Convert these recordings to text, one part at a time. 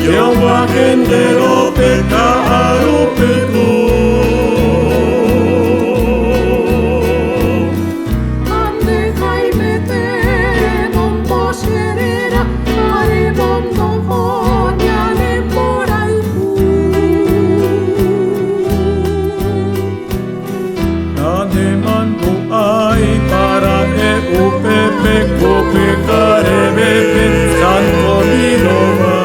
Yo bajen de lo pecado peco. Ande Jaime te non poslerera, are mondo honyane moraiku. Ande mangu ai para e upepe kopekare bebe santo mirova.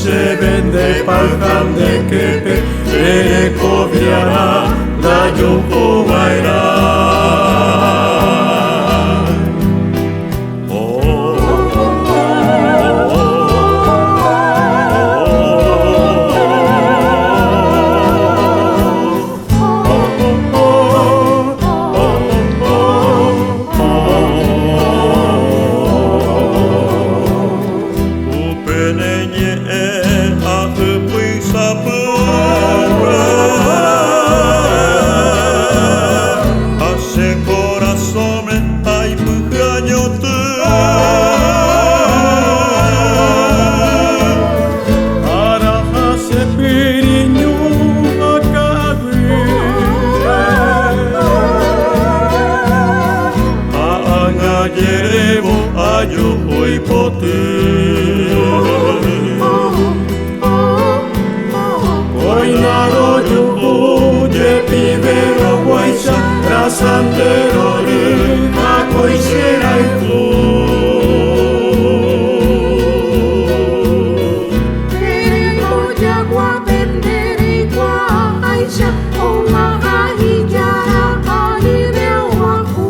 Se vende palcam de kepe, e coviana da yuko vaira. Yo hoy pote hoy naro yo oye pibero guaisa rasandero a coisera y tú pero ya guapendere y guaisa oma ahijara ahireo aku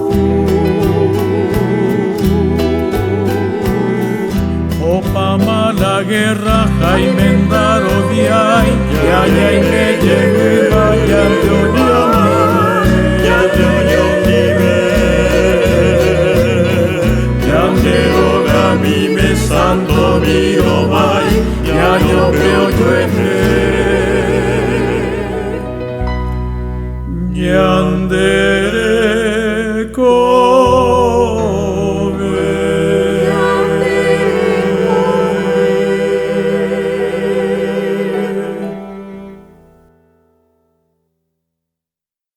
la guerra Jaime Ndaro diay ya y me lleva ya yo vive ya me mi me santo mi romay ya yo veo yo